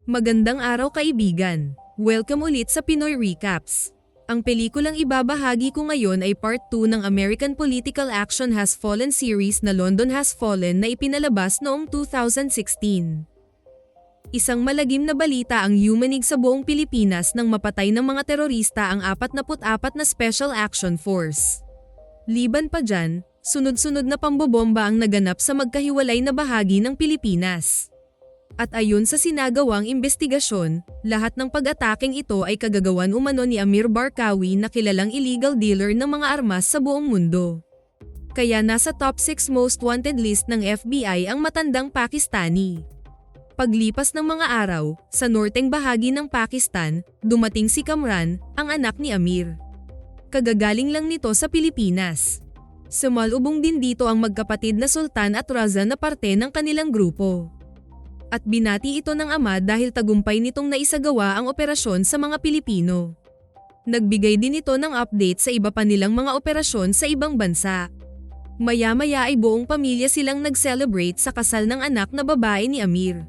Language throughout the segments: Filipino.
Magandang araw kaibigan! Welcome ulit sa Pinoy Recaps. Ang pelikulang ibabahagi ko ngayon ay part 2 ng American Political Action Has Fallen series na London Has Fallen na ipinalabas noong 2016. Isang malagim na balita ang yumanig sa buong Pilipinas nang mapatay ng mga terorista ang 44 na Special Action Force. Liban pa dyan, sunod-sunod na pambobomba ang naganap sa magkahiwalay na bahagi ng Pilipinas. At ayon sa sinagawang investigasyon, lahat ng pag-ataking ito ay kagagawan umano ni Amir Barkawi na kilalang illegal dealer ng mga armas sa buong mundo. Kaya nasa top 6 most wanted list ng FBI ang matandang Pakistani. Paglipas ng mga araw, sa norteng bahagi ng Pakistan, dumating si Kamran, ang anak ni Amir. Kagagaling lang nito sa Pilipinas. Sumalubong din dito ang magkapatid na Sultan at Raza na parte ng kanilang grupo. At binati ito ng ama dahil tagumpay nitong naisagawa ang operasyon sa mga Pilipino. Nagbigay din ito ng update sa iba pa nilang mga operasyon sa ibang bansa. Maya-maya ay buong pamilya silang nag-celebrate sa kasal ng anak na babae ni Amir.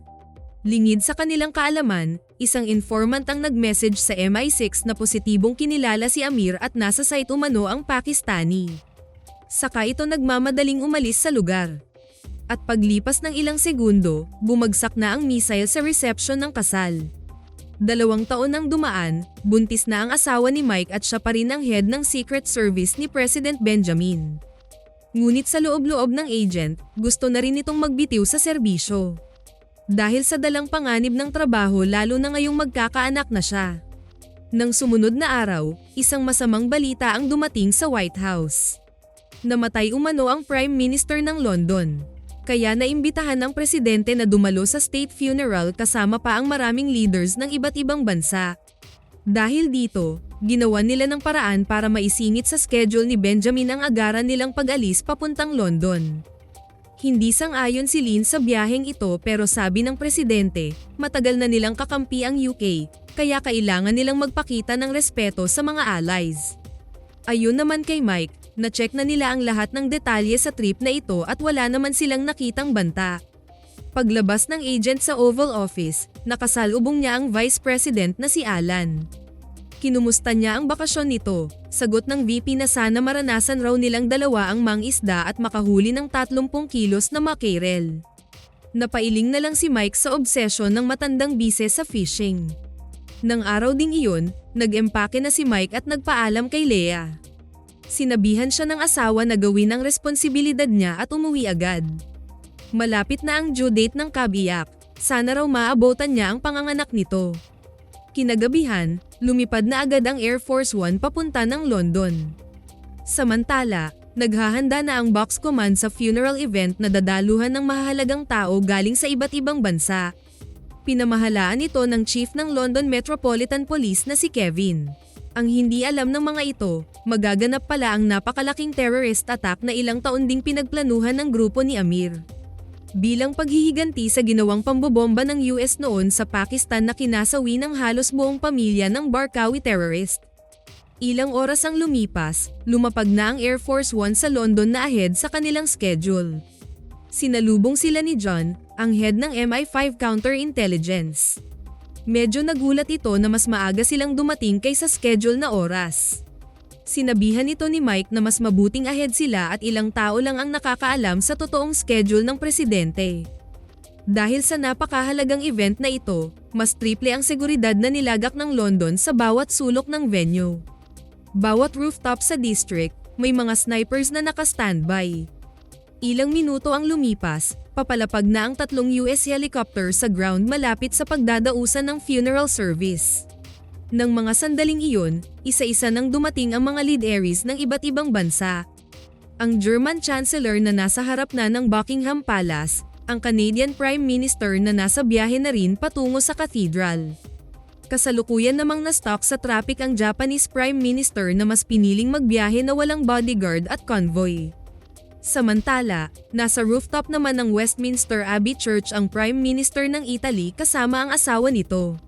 Lingid sa kanilang kaalaman, isang informant ang nag-message sa MI6 na positibong kinilala si Amir at nasa site umano ang Pakistani. Saka ito nagmamadaling umalis sa lugar. At paglipas ng ilang segundo, bumagsak na ang missile sa reception ng kasal. 2 taon nang dumaan, buntis na ang asawa ni Mike at siya pa rin ang head ng Secret Service ni President Benjamin. Ngunit sa loob-loob ng agent, gusto na rin itong magbitiw sa serbisyo. Dahil sa dalang panganib ng trabaho lalo na ngayong magkakaanak na siya. Nang sumunod na araw, isang masamang balita ang dumating sa White House. Namatay umano ang Prime Minister ng London. Kaya naimbitahan ng presidente na dumalo sa state funeral kasama pa ang maraming leaders ng iba't ibang bansa. Dahil dito, ginawa nila ng paraan para maisingit sa schedule ni Benjamin ang agaran nilang pag-alis papuntang London. Hindi sang-ayon si Lynn sa biyaheng ito pero sabi ng presidente, matagal na nilang kakampi ang UK, kaya kailangan nilang magpakita ng respeto sa mga allies. Ayon naman kay Mike, na-check na nila ang lahat ng detalye sa trip na ito at wala naman silang nakitang banta. Paglabas ng agent sa Oval Office, nakasalubong niya ang Vice President na si Alan. Kinumusta niya ang bakasyon nito, sagot ng VP na sana maranasan raw nilang dalawa ang mangisda at makahuli ng 30 kilos na mackerel. Napailing na lang si Mike sa obsesyon ng matandang bise sa fishing. Nang araw ding iyon, nag-empake na si Mike at nagpaalam kay Leah. Sinabihan siya ng asawa na gawin ang responsibilidad niya at umuwi agad. Malapit na ang due date ng kabiyak, sana raw maabotan niya ang panganganak nito. Kinagabihan, lumipad na agad ang Air Force One papunta ng London. Samantala, naghahanda na ang box command sa funeral event na dadaluhan ng mahalagang tao galing sa iba't ibang bansa. Pinamahalaan ito ng Chief ng London Metropolitan Police na si Kevin. Ang hindi alam ng mga ito, magaganap pala ang napakalaking terrorist attack na ilang taon ding pinagplanuhan ng grupo ni Amir. Bilang paghihiganti sa ginawang pambobomba ng US noon sa Pakistan na kinasawi ng halos buong pamilya ng Barkawi terrorist. Ilang oras ang lumipas, lumapag na ang Air Force One sa London na ahead sa kanilang schedule. Sinalubong sila ni John, ang head ng MI5 Counterintelligence. Medyo nagulat ito na mas maaga silang dumating kaysa schedule na oras. Sinabihan ito ni Mike na mas mabuting ahead sila at ilang tao lang ang nakakaalam sa totoong schedule ng presidente. Dahil sa napakahalagang event na ito, mas triple ang seguridad na nilagak ng London sa bawat sulok ng venue. Bawat rooftop sa district, may mga snipers na naka-standby. Ilang minuto ang lumipas, papalapag na ang 3 US helicopter sa ground malapit sa pagdadausan ng funeral service. Nang mga sandaling iyon, isa-isa nang dumating ang mga lead heirs ng iba't ibang bansa. Ang German Chancellor na nasa harap na ng Buckingham Palace, ang Canadian Prime Minister na nasa biyahe na rin patungo sa cathedral. Kasalukuyan namang na-stuck sa traffic ang Japanese Prime Minister na mas piniling magbiyahe na walang bodyguard at convoy. Samantala, nasa rooftop naman ng Westminster Abbey Church ang Prime Minister ng Italy kasama ang asawa nito.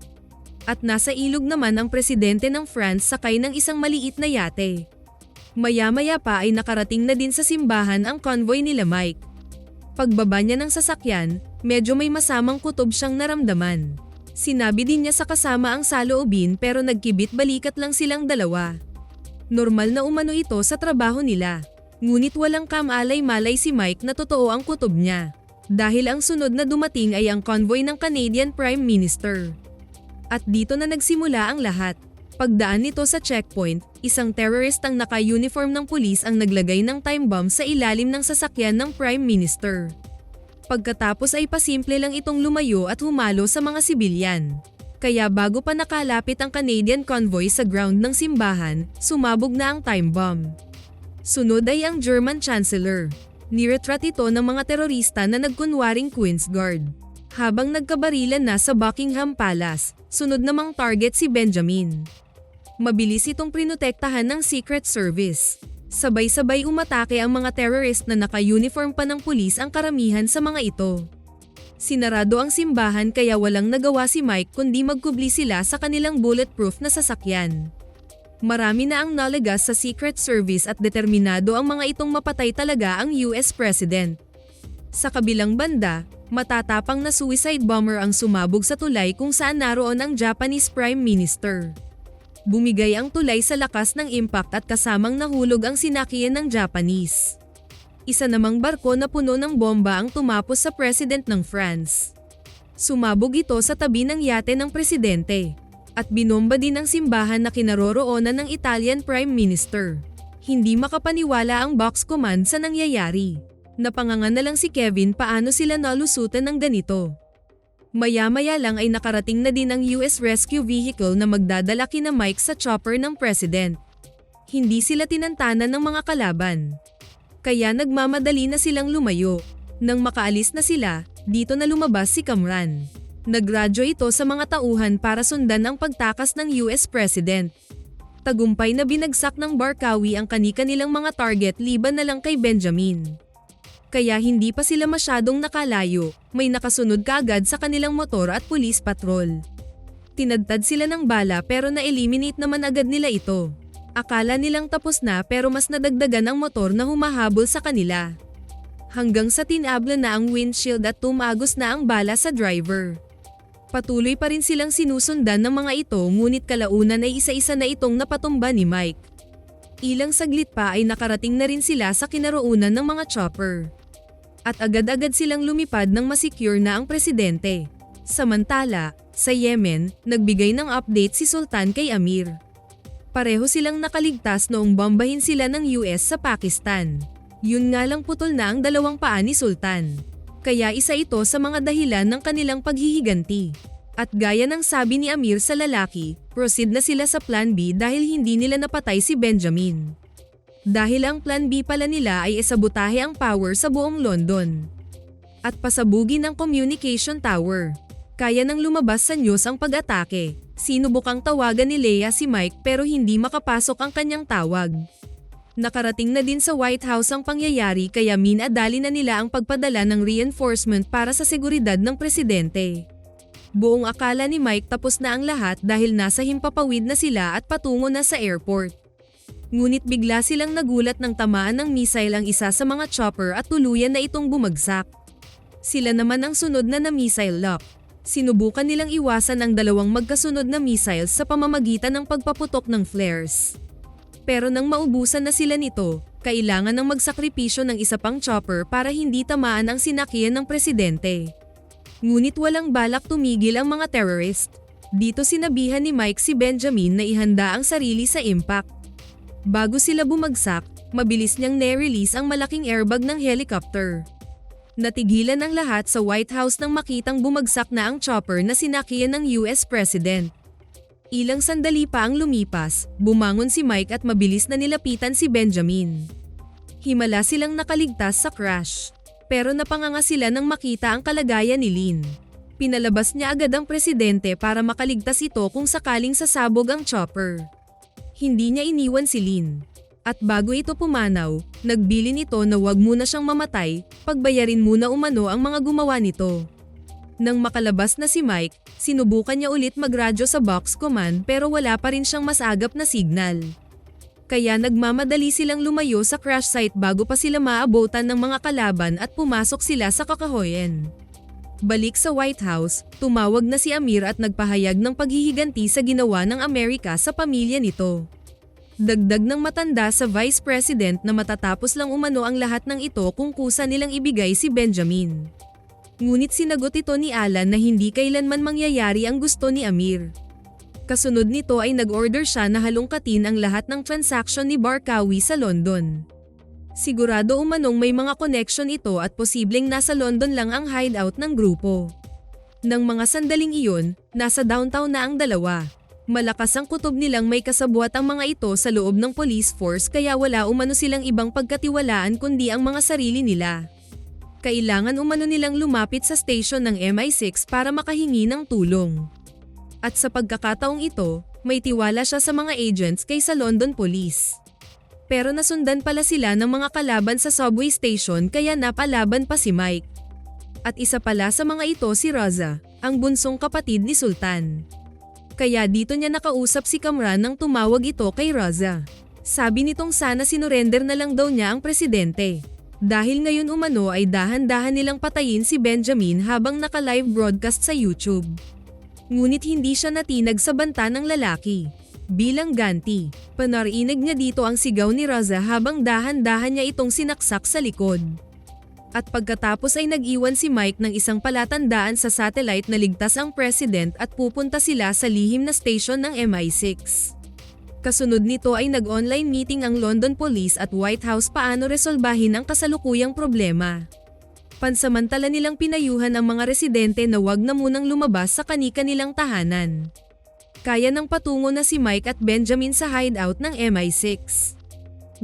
At nasa ilog naman ang presidente ng France sakay ng isang maliit na yate. Maya-maya pa ay nakarating na din sa simbahan ang convoy nila Mike. Pagbaba niya ng sasakyan, medyo may masamang kutob siyang naramdaman. Sinabi din niya sa kasama ang saloobin pero nagkibit-balikat lang silang dalawa. Normal na umano ito sa trabaho nila. Ngunit walang kamalay-malay si Mike na totoo ang kutob niya. Dahil ang sunod na dumating ay ang convoy ng Canadian Prime Minister. At dito na nagsimula ang lahat. Pagdaan nito sa checkpoint, isang terrorist ang naka-uniform ng pulis ang naglagay ng time bomb sa ilalim ng sasakyan ng Prime Minister. Pagkatapos ay pasimple lang itong lumayo at humalo sa mga sibilyan. Kaya bago pa nakalapit ang Canadian convoy sa ground ng simbahan, sumabog na ang time bomb. Sunod ay ang German Chancellor. Niretrat ito ng mga terorista na nagkunwaring Queen's Guard. Habang nagkabarilan na sa Buckingham Palace, sunod namang target si Benjamin. Mabilis itong prinotektahan ng Secret Service. Sabay-sabay umatake ang mga terrorist na naka-uniform pa ng pulis ang karamihan sa mga ito. Sinarado ang simbahan kaya walang nagawa si Mike kundi magkubli sila sa kanilang bulletproof na sasakyan. Marami na ang nalagas sa Secret Service at determinado ang mga itong mapatay talaga ang US President. Sa kabilang banda, matatapang na suicide bomber ang sumabog sa tulay kung saan naroon ang Japanese Prime Minister. Bumigay ang tulay sa lakas ng impact at kasamang nahulog ang sinakyan ng Japanese. Isa namang barko na puno ng bomba ang tumapos sa President ng France. Sumabog ito sa tabi ng yate ng presidente. At binomba din ang simbahan na kinaroroonan ng Italian Prime Minister. Hindi makapaniwala ang box command sa nangyayari. Napanganga na lang si Kevin paano sila nalusutan ng ganito. Maya-maya lang ay nakarating na din ang US rescue vehicle na magdadala kina Mike sa chopper ng president. Hindi sila tinantanan ng mga kalaban. Kaya nagmamadali na silang lumayo. Nang makaalis na sila, dito na lumabas si Kamran. Nagradyo ito sa mga tauhan para sundan ang pagtakas ng US President. Tagumpay na binagsak ng Barkawi ang kani-kanilang mga target liban na lang kay Benjamin. Kaya hindi pa sila masyadong nakalayo, may nakasunod kaagad sa kanilang motor at police patrol. Tinadtad sila ng bala pero na-eliminate naman agad nila ito. Akala nilang tapos na pero mas nadagdagan ang motor na humahabol sa kanila. Hanggang sa tinabla na ang windshield at tumagos na ang bala sa driver. Patuloy pa rin silang sinusundan ng mga ito ngunit kalaunan ay isa-isa na itong napatumba ni Mike. Ilang saglit pa ay nakarating na rin sila sa kinaroonan ng mga chopper. At agad-agad silang lumipad nang masecure na ang presidente. Samantala, sa Yemen, nagbigay ng update si Sultan kay Amir. Pareho silang nakaligtas noong bombahin sila ng US sa Pakistan. Yun nga lang putol na ang dalawang paa ni Sultan. Kaya isa ito sa mga dahilan ng kanilang paghihiganti. At gaya ng sabi ni Amir sa lalaki, proceed na sila sa Plan B dahil hindi nila napatay si Benjamin. Dahil ang Plan B pala nila ay isabotahe ang power sa buong London. At pasabugin ang communication tower. Kaya nang lumabas sa news ang pag-atake, sinubukang tawagan ni Leia si Mike pero hindi makapasok ang kanyang tawag. Nakarating na din sa White House ang pangyayari kaya minadali na nila ang pagpadala ng reinforcement para sa seguridad ng presidente. Buong akala ni Mike tapos na ang lahat dahil nasa himpapawid na sila at patungo na sa airport. Ngunit bigla silang nagulat ng tamaan ng missile ang isa sa mga chopper at tuluyan na itong bumagsak. Sila naman ang sunod na missile lock. Sinubukan nilang iwasan ang dalawang magkasunod na missiles sa pamamagitan ng pagpaputok ng flares. Pero nang maubusan na sila nito, kailangan ng magsakripisyo ng isa pang chopper para hindi tamaan ang sinakyan ng presidente. Ngunit walang balak tumigil ang mga terrorist. Dito sinabihan ni Mike si Benjamin na ihanda ang sarili sa impact. Bago sila bumagsak, mabilis niyang ne-release ang malaking airbag ng helicopter. Natigilan ang lahat sa White House nang makitang bumagsak na ang chopper na sinakyan ng US President. Ilang sandali pa ang lumipas, bumangon si Mike at mabilis na nilapitan si Benjamin. Himala silang nakaligtas sa crash. Pero napanganga sila nang makita ang kalagayan ni Lynn. Pinalabas niya agad ang presidente para makaligtas ito kung sakaling sasabog ang chopper. Hindi niya iniwan si Lynn. At bago ito pumanaw, nagbilin ito na wag muna siyang mamatay, pagbayarin muna umano ang mga gumawa nito. Nang makalabas na si Mike, sinubukan niya ulit magradyo sa box command pero wala pa rin siyang masagap na signal. Kaya nagmamadali silang lumayo sa crash site bago pa sila maabotan ng mga kalaban at pumasok sila sa kakahoyan. Balik sa White House, tumawag na si Amir at nagpahayag ng paghihiganti sa ginawa ng Amerika sa pamilya nito. Dagdag ng matanda sa Vice President na matatapos lang umano ang lahat ng ito kung kusa nilang ibigay si Benjamin. Ngunit sinagot ito ni Alan na hindi kailanman mangyayari ang gusto ni Amir. Kasunod nito ay nag-order siya na halongkatin ang lahat ng transaksyon ni Barkawi sa London. Sigurado umanong may mga connection ito at posibleng nasa London lang ang hideout ng grupo. Nang mga sandaling iyon, nasa downtown na ang dalawa. Malakas ang kutob nilang may kasabwat ang mga ito sa loob ng police force kaya wala umano silang ibang pagkatiwalaan kundi ang mga sarili nila. Kailangan umano nilang lumapit sa station ng MI6 para makahingi ng tulong. At sa pagkakataong ito, may tiwala siya sa mga agents kaysa London Police. Pero nasundan pala sila ng mga kalaban sa subway station kaya napalaban pa si Mike. At isa pala sa mga ito si Raza, ang bunsong kapatid ni Sultan. Kaya dito niya nakausap si Kamran nang tumawag ito kay Raza. Sabi nitong sana sinurrender na lang daw niya ang presidente. Dahil ngayon umano ay dahan-dahan nilang patayin si Benjamin habang naka-live broadcast sa YouTube. Ngunit hindi siya natinag sa banta ng lalaki. Bilang ganti, panarinig niya dito ang sigaw ni Raza habang dahan-dahan niya itong sinaksak sa likod. At pagkatapos ay nag-iwan si Mike ng isang palatandaan sa satellite na ligtas ang president at pupunta sila sa lihim na station ng MI6. Kasunod nito ay nag-online meeting ang London Police at White House paano resolbahin ang kasalukuyang problema. Pansamantala nilang pinayuhan ang mga residente na wag na munang lumabas sa kani-kanilang tahanan. Kaya nang patungo na si Mike at Benjamin sa hideout ng MI6.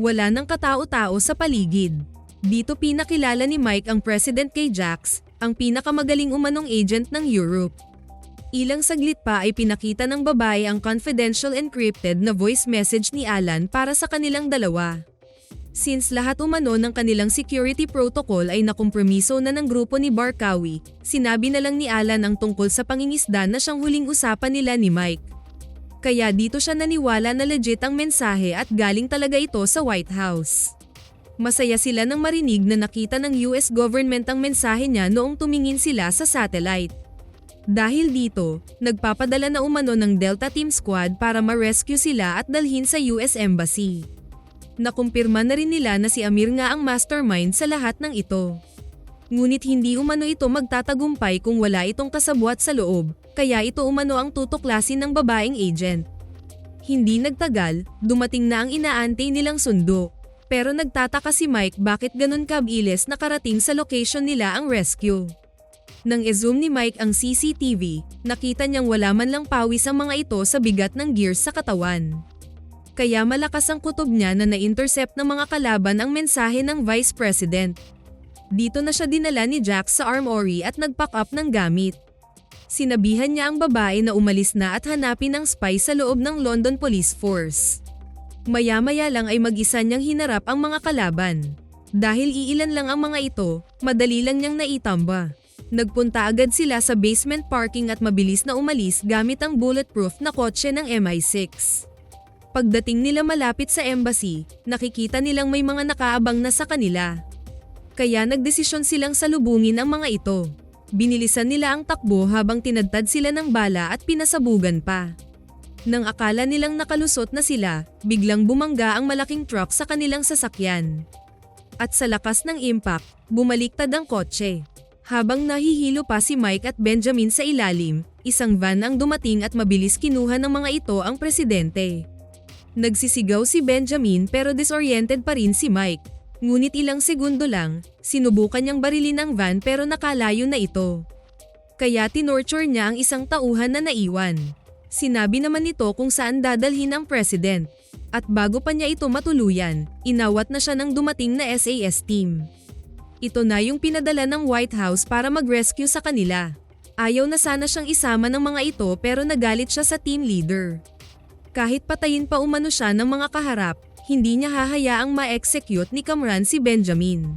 Wala nang katao-tao sa paligid. Dito pinakilala ni Mike ang president kay Jax, ang pinakamagaling umanong agent ng Europe. Ilang saglit pa ay pinakita ng babae ang confidential encrypted na voice message ni Alan para sa kanilang dalawa. Since lahat umano ng kanilang security protocol ay nakompromiso na ng grupo ni Barkawi, sinabi na lang ni Alan ang tungkol sa pangingisda na siyang huling usapan nila ni Mike. Kaya dito siya naniwala na legit ang mensahe at galing talaga ito sa White House. Masaya sila nang marinig na nakita ng US government ang mensahe niya noong tumingin sila sa satellite. Dahil dito, nagpapadala na umano ng Delta Team Squad para ma-rescue sila at dalhin sa US Embassy. Nakumpirma na rin nila na si Amir nga ang mastermind sa lahat ng ito. Ngunit hindi umano ito magtatagumpay kung wala itong kasabwat sa loob, kaya ito umano ang tutuklasin ng babaeng agent. Hindi nagtagal, dumating na ang inaantay nilang sundo. Pero nagtataka si Mike bakit ganun kabilis nakarating sa location nila ang rescue. Nang i-zoom ni Mike ang CCTV, nakita niyang wala man lang pawis ang mga ito sa bigat ng gears sa katawan. Kaya malakas ang kutob niya na na-intercept ng mga kalaban ang mensahe ng Vice President. Dito na siya dinala ni Jax sa armory at nag-pack up ng gamit. Sinabihan niya ang babae na umalis na at hanapin ang spy sa loob ng London Police Force. Maya-maya lang ay mag-isa niyang hinarap ang mga kalaban. Dahil iilan lang ang mga ito, madali lang niyang naitamba. Nagpunta agad sila sa basement parking at mabilis na umalis gamit ang bulletproof na kotse ng MI6. Pagdating nila malapit sa embassy, nakikita nilang may mga nakaabang na sa kanila. Kaya nagdesisyon silang salubungin ang mga ito. Binilisan nila ang takbo habang tinadtad sila ng bala at pinasabugan pa. Nang akala nilang nakalusot na sila, biglang bumangga ang malaking truck sa kanilang sasakyan. At sa lakas ng impact, bumaliktad ang kotse. Habang nahihilo pa si Mike at Benjamin sa ilalim, isang van ang dumating at mabilis kinuha ng mga ito ang presidente. Nagsisigaw si Benjamin pero disoriented pa rin si Mike. Ngunit ilang segundo lang, sinubukan niyang barilin ang van pero nakalayo na ito. Kaya tinorture niya ang isang tauhan na naiwan. Sinabi naman nito kung saan dadalhin ang president. At bago pa niya ito matuluyan, inawat na siya ng dumating na SAS team. Ito na yung pinadala ng White House para mag-rescue sa kanila. Ayaw na sana siyang isama ng mga ito pero nagalit siya sa team leader. Kahit patayin pa umano siya ng mga kaharap, hindi niya hahayaang ma-execute ni Kamran si Benjamin.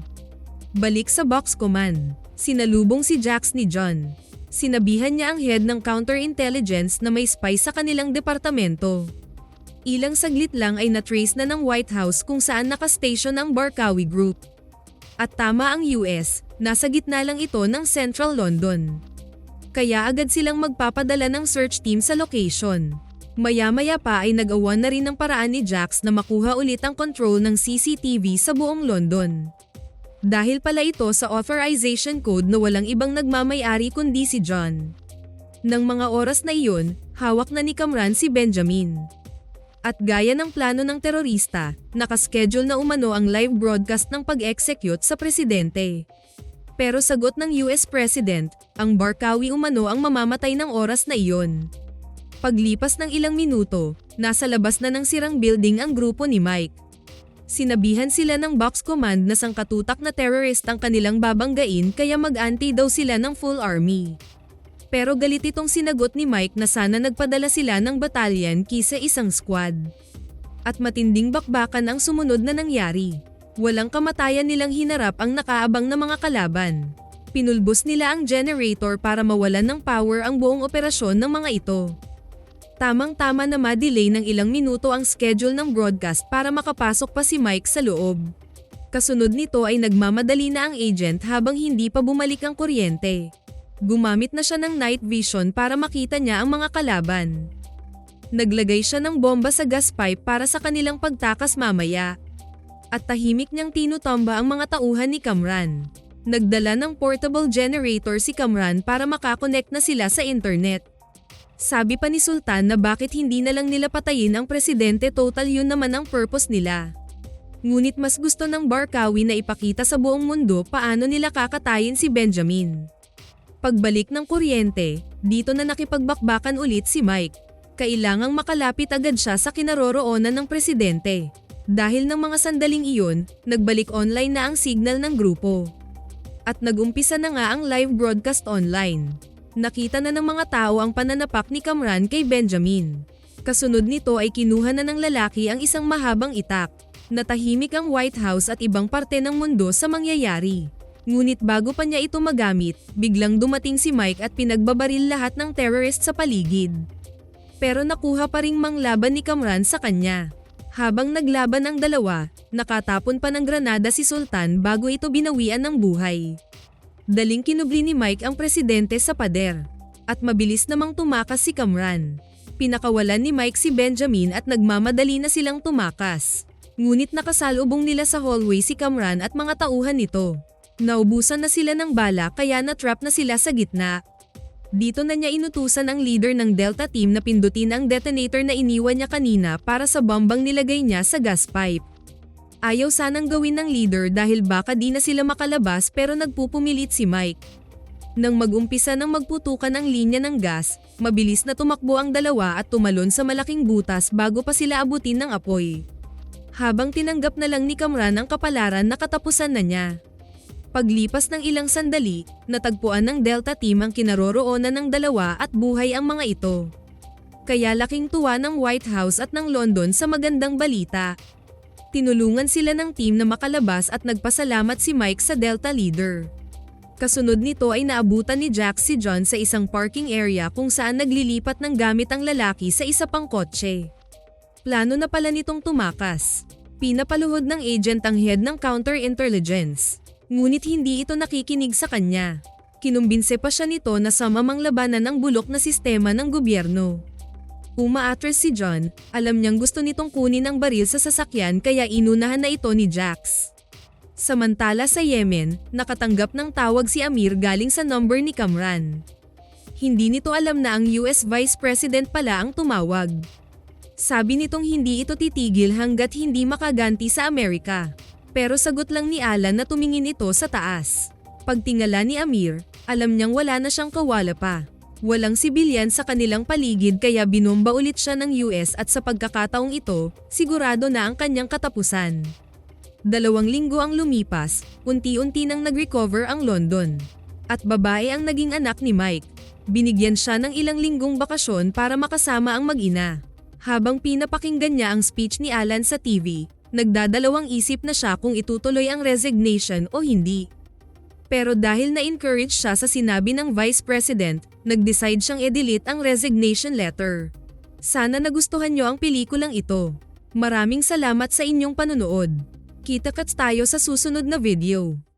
Balik sa box command, sinalubong si Jax ni John. Sinabihan niya ang head ng counterintelligence na may spy sa kanilang departamento. Ilang saglit lang ay na-trace na ng White House kung saan nakastation ang Barkawi Group. At tama ang US, Nasa gitna lang ito ng Central London. Kaya agad silang magpapadala ng search team sa location. Maya-maya pa ay nag-awan na rin ng paraan ni Jax na makuha ulit ang control ng CCTV sa buong London. Dahil pala ito sa authorization code na walang ibang nagmamay-ari kundi si John. Nang mga oras na iyon, hawak na ni Kamran si Benjamin. At gaya ng plano ng terorista, nakaschedule na umano ang live broadcast ng pag-execute sa presidente. Pero sagot ng US President, ang Barkawi umano ang mamamatay ng oras na iyon. Paglipas ng ilang minuto, nasa labas na ng sirang building ang grupo ni Mike. Sinabihan sila ng box command na sangkatutak na terrorist ang kanilang babanggain kaya mag-anti daw sila ng full army. Pero galit itong sinagot ni Mike na sana nagpadala sila ng batalyon kisa isang squad. At matinding bakbakan ang sumunod na nangyari. Walang kamatayan nilang hinarap ang nakaabang na mga kalaban. Pinulbos nila ang generator para mawalan ng power ang buong operasyon ng mga ito. Tamang-tama na ma-delay ng ilang minuto ang schedule ng broadcast para makapasok pa si Mike sa loob. Kasunod nito ay nagmamadali na ang agent habang hindi pa bumalik ang kuryente. Gumamit na siya ng night vision para makita niya ang mga kalaban. Naglagay siya ng bomba sa gas pipe para sa kanilang pagtakas mamaya. At tahimik niyang tinutomba ang mga tauhan ni Kamran. Nagdala ng portable generator si Kamran para makakonect na sila sa internet. Sabi pa ni Sultan na bakit hindi na lang nila patayin ang presidente, total yun naman ang purpose nila. Ngunit mas gusto ng Barkawi na ipakita sa buong mundo paano nila kakatayin si Benjamin. Pagbalik ng kuryente, dito na nakipagbakbakan ulit si Mike. Kailangang makalapit agad siya sa kinaroroonan ng presidente. Dahil ng mga sandaling iyon, nagbalik online na ang signal ng grupo. At nagumpisa na nga ang live broadcast online. Nakita na ng mga tao ang pananapak ni Kamran kay Benjamin. Kasunod nito ay kinuha na ng lalaki ang isang mahabang itak. Natahimik ang White House at ibang parte ng mundo sa mangyayari. Ngunit bago pa niya ito magamit, biglang dumating si Mike at pinagbabaril lahat ng terrorist sa paligid. Pero nakuha pa ring manglaban ni Kamran sa kanya. Habang naglaban ang dalawa, nakatapon pa ng granada si Sultan bago ito binawian ng buhay. Daling kinubli ni Mike ang presidente sa pader. At mabilis namang tumakas si Kamran. Pinakawalan ni Mike si Benjamin at nagmamadali na silang tumakas. Ngunit nakasalubong nila sa hallway si Kamran at mga tauhan nito. Naubusan na sila ng bala kaya na-trap na sila sa gitna. Dito na niya inutusan ang leader ng Delta Team na pindutin ang detonator na iniwan niya kanina para sa bombang nilagay niya sa gas pipe. Ayaw sanang gawin ng leader dahil baka di na sila makalabas pero nagpupumilit si Mike. Nang mag-umpisa ng magputukan ang linya ng gas, mabilis na tumakbo ang dalawa at tumalon sa malaking butas bago pa sila abutin ng apoy. Habang tinanggap na lang ni Kamran ang kapalaran na katapusan na niya. Paglipas ng ilang sandali, natagpuan ng Delta Team ang kinaroroonan ng dalawa at buhay ang mga ito. Kaya laking tuwa ng White House at ng London sa magandang balita. Tinulungan sila ng team na makalabas at nagpasalamat si Mike sa Delta leader. Kasunod nito ay naabutan ni Jax si John sa isang parking area kung saan naglilipat ng gamit ang lalaki sa isa pang kotse. Plano na pala nitong tumakas. Pinapaluhod ng agent ang head ng counterintelligence. Ngunit hindi ito nakikinig sa kanya. Kinumbinse pa siya nito na samamang labanan ang bulok na sistema ng gobyerno. Umaatras si John, alam niyang gusto nitong kunin ang baril sa sasakyan kaya inunahan na ito ni Jax. Samantala sa Yemen, nakatanggap ng tawag si Amir galing sa number ni Kamran. Hindi nito alam na ang US Vice President pala ang tumawag. Sabi nitong hindi ito titigil hanggat hindi makaganti sa Amerika. Pero sagot lang ni Alan na tumingin ito sa taas. Pagtingala ni Amir, alam niyang wala na siyang kawala pa. Walang sibilyan sa kanilang paligid kaya binomba ulit siya ng US at sa pagkakataong ito, sigurado na ang kanyang katapusan. 2 linggo ang lumipas, unti-unti nang nag-recover ang London. At babae ang naging anak ni Mike. Binigyan siya ng ilang linggong bakasyon para makasama ang mag-ina. Habang pinapakinggan niya ang speech ni Alan sa TV, nagdadalawang isip na siya kung itutuloy ang resignation o hindi. Pero dahil na-encourage siya sa sinabi ng Vice President, nag-decide siyang i-delete ang resignation letter. Sana nagustuhan niyo ang pelikulang ito. Maraming salamat sa inyong panonood. Kita-kits tayo sa susunod na video.